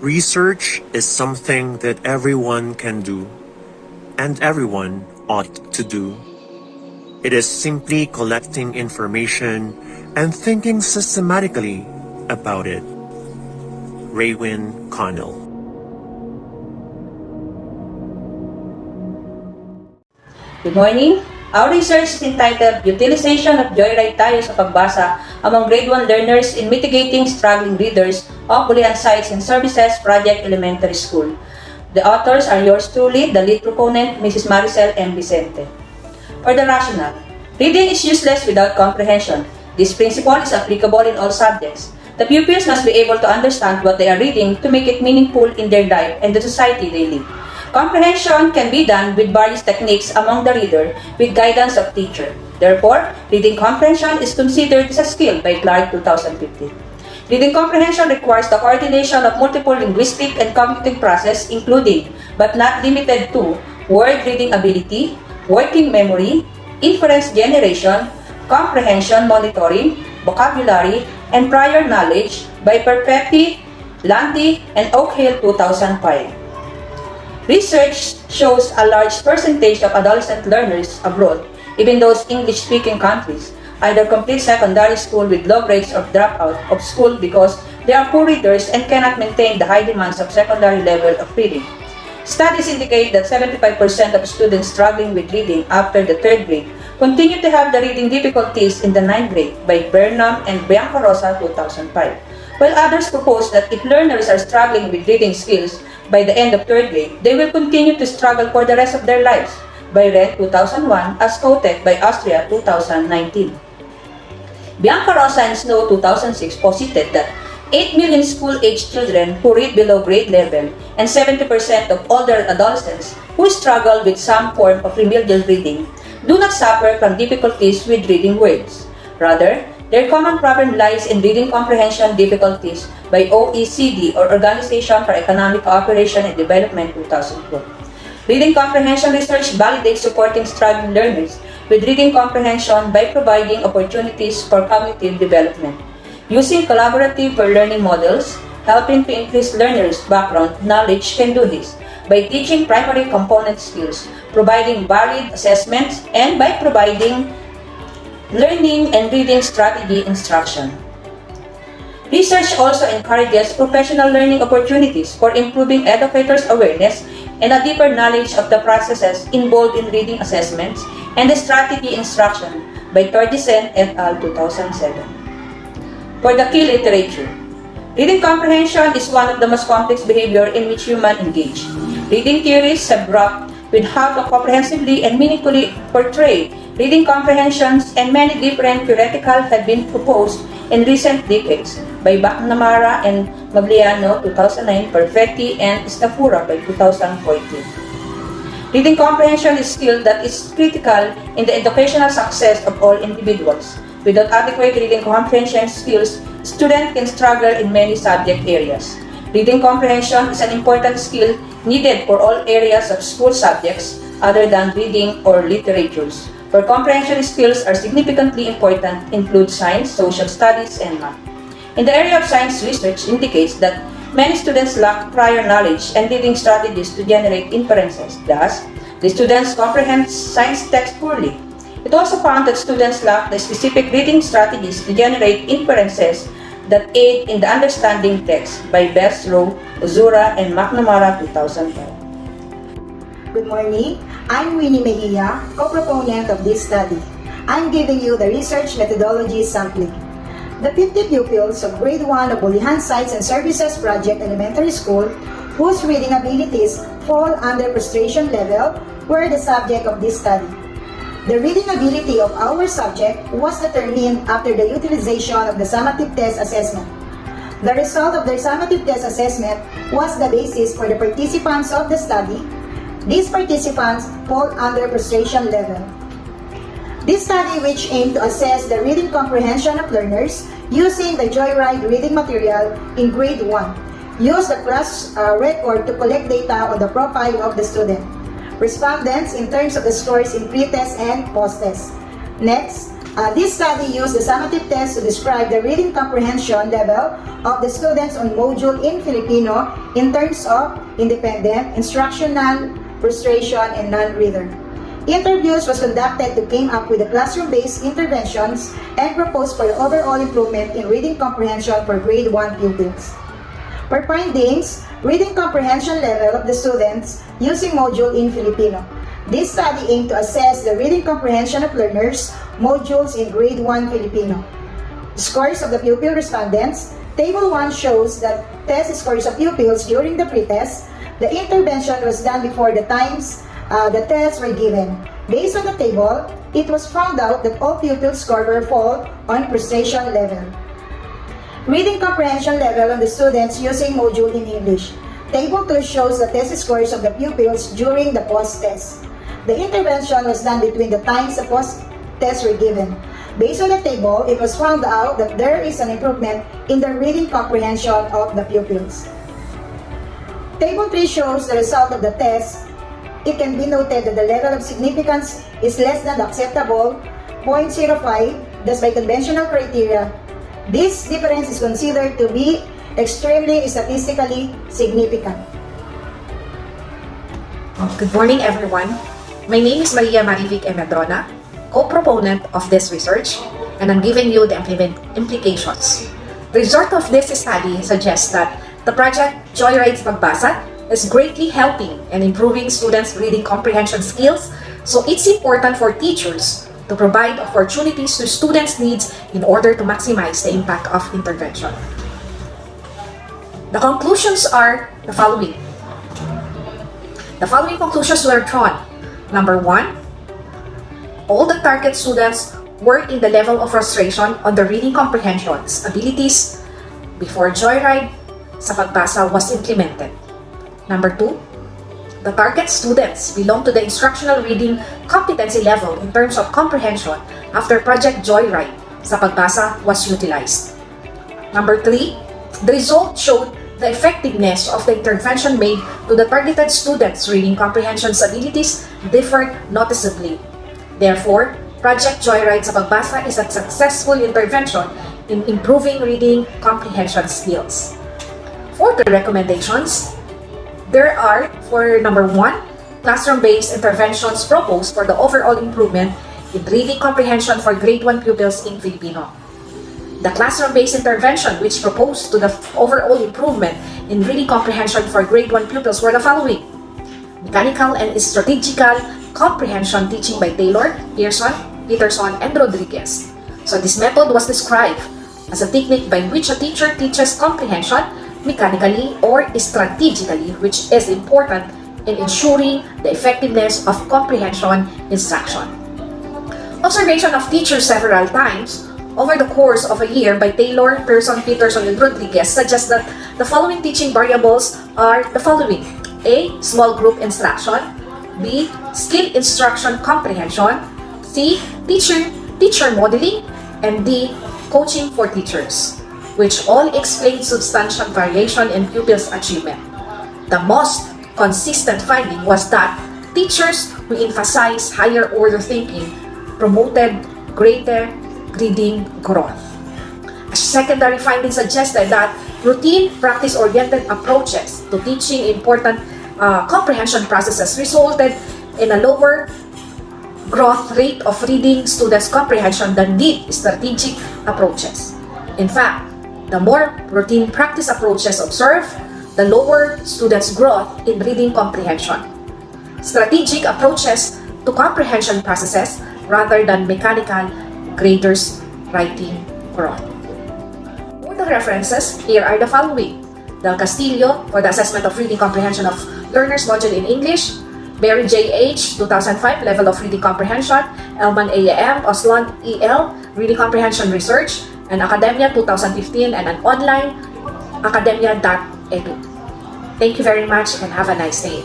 Research is something that everyone can do, and everyone ought to do. It is simply collecting information and thinking systematically about it. Raywin Connell. Good morning. Our research is entitled Utilization of Joyride tayo sa Pagbasa among Grade 1 learners in Mitigating Struggling Readers of Bulihan Sites and Services Project Elementary School. The authors are yours truly, the lead proponent, Mrs. Maricelle and Vicente. For the rationale, reading is useless without comprehension. This principle is applicable in all subjects. The pupils must be able to understand what they are reading to make it meaningful in their life and the society they live. Comprehension can be done with various techniques among the reader with guidance of teacher. Therefore, reading comprehension is considered as a skill by Clark 2015. Reading comprehension requires the coordination of multiple linguistic and cognitive processes including, but not limited to, word reading ability, working memory, inference generation, comprehension monitoring, vocabulary, and prior knowledge by Perfetti, Landy, and Oak Hill 2005. Research shows a large percentage of adolescent learners abroad, even those English-speaking countries, either complete secondary school with low rates of dropout of school because they are poor readers and cannot maintain the high demands of secondary level of reading. Studies indicate that 75% of students struggling with reading after the 3rd grade continue to have the reading difficulties in the 9th grade by Burnham and Biancarosa 2005, while others propose that if learners are struggling with reading skills by the end of 3rd grade, they will continue to struggle for the rest of their lives by Ren 2001 as quoted by Austria 2019. Biancarosa and Snow 2006 posited that 8 million school-aged children who read below grade level and 70% of older adolescents who struggle with some form of remedial reading do not suffer from difficulties with reading words. Rather, their common problem lies in reading comprehension difficulties by OECD or Organization for Economic Cooperation and Development 2004. Reading comprehension research validates supporting struggling learners with reading comprehension by providing opportunities for cognitive development. Using collaborative learning models, helping to increase learners' background knowledge can do this by teaching primary component skills, providing varied assessments, and by providing learning and reading strategy instruction. Research also encourages professional learning opportunities for improving educators' awareness and a deeper knowledge of the processes involved in reading assessments and the strategy instruction by Tordisen et al. 2007. For the key literature, reading comprehension is one of the most complex behavior in which humans engage. Reading theories have grappled with how to comprehensively and meaningfully portray reading comprehensions, and many different theoretical have been proposed in recent decades by McNamara and Magliano 2009, Perfetti, and Stafura by 2014. Reading comprehension is a skill that is critical in the educational success of all individuals. Without adequate reading comprehension skills, students can struggle in many subject areas. Reading comprehension is an important skill needed for all areas of school subjects other than reading or literatures. For comprehension skills are significantly important include science, social studies, and math. In the area of science, research indicates that many students lack prior knowledge and reading strategies to generate inferences. Thus, the students comprehend science text poorly. It also found that students lack the specific reading strategies to generate inferences that aid in the understanding text by Best Rowe, Uzura, and McNamara 2005. Good morning. I'm Winnie Mejia, co-proponent of this study. I'm giving you the research methodology sampling. The 50 pupils of Grade 1 of Bulihan Sites and Services Project Elementary School, whose reading abilities fall under frustration level, were the subject of this study. The reading ability of our subject was determined after the utilization of the summative test assessment. The result of the summative test assessment was the basis for the participants of the study. These participants fall under frustration level. This study, which aimed to assess the reading comprehension of learners using the Joyride reading material in Grade 1, used the class record to collect data on the profile of the student, respondents in terms of the scores in pre-test and post-test. Next, This study used the summative test to describe the reading comprehension level of the students on module in Filipino in terms of independent, instructional, frustration, and non-reader. Interviews was conducted to came up with the classroom-based interventions and proposed for the overall improvement in reading comprehension for grade 1 pupils. For findings, reading comprehension level of the students using module in Filipino. This study aimed to assess the reading comprehension of learners modules in grade 1 Filipino. Scores of the pupil respondents. Table 1 shows that test scores of pupils during the pretest. The intervention was done before the times the tests were given. Based on the table, it was found out that all pupils score were fall on frustration level. Reading comprehension level on the students using module in English. Table 2 shows the test scores of the pupils during the post-test. The intervention was done between the times the post-tests were given. Based on the table, it was found out that there is an improvement in the reading comprehension of the pupils. Table 3 shows the result of the test. It can be noted that the level of significance is less than the acceptable 0.05, thus by conventional criteria. This difference is considered to be extremely statistically significant. Good morning, everyone. My name is Marivic and Madrona, co-proponent of this research, and I'm giving you the implications. The result of this study suggests that the project Joyride Pagbasa is greatly helping and improving students' reading comprehension skills, so it's important for teachers to provide opportunities to students' needs in order to maximize the impact of intervention. The conclusions are the following. The following conclusions were drawn. Number 1, all the target students were in the level of frustration on the reading comprehensions abilities before Joyride sa Pagbasa was implemented. Number 2, the target students belong to the instructional reading competency level in terms of comprehension after Project Joyride sa Pagbasa was utilized. Number 3, the result showed the effectiveness of the intervention made to the targeted students' reading comprehension abilities differed noticeably. Therefore, Project Joyride sa Pagbasa is a successful intervention in improving reading comprehension skills. For the recommendations, there are, for number 1, classroom-based interventions proposed for the overall improvement in reading comprehension for grade 1 pupils in Filipino. The classroom-based intervention which proposed to the overall improvement in reading comprehension for grade 1 pupils were the following: mechanical and strategical comprehension teaching by Taylor, Peterson, and Rodriguez. So this method was described as a technique by which a teacher teaches comprehension mechanically or strategically, which is important in ensuring the effectiveness of comprehension instruction. Observation of teachers several times over the course of a year by Taylor, Peterson, and Rodriguez suggests that the following teaching variables are the following: A. Small group instruction. B. Skill instruction comprehension. C. Teacher modeling. And D. Coaching for teachers, which all explain substantial variation in pupils' achievement. The most consistent finding was that teachers who emphasize higher order thinking promoted greater reading growth. A secondary finding suggested that routine, practice-oriented approaches to teaching important comprehension processes resulted in a lower growth rate of reading students' comprehension than did strategic approaches. In fact, the more routine practice approaches observed, the lower students' growth in reading comprehension. Strategic approaches to comprehension processes rather than mechanical graders' writing growth. For the references, here are the following: Del Castillo for the assessment of reading comprehension of learners module in English, Berry J.H. 2005 level of reading comprehension, Elman A.M. Oslan E.L. reading comprehension research, and Academia 2015 and an online academia.edu. Thank you very much and have a nice day.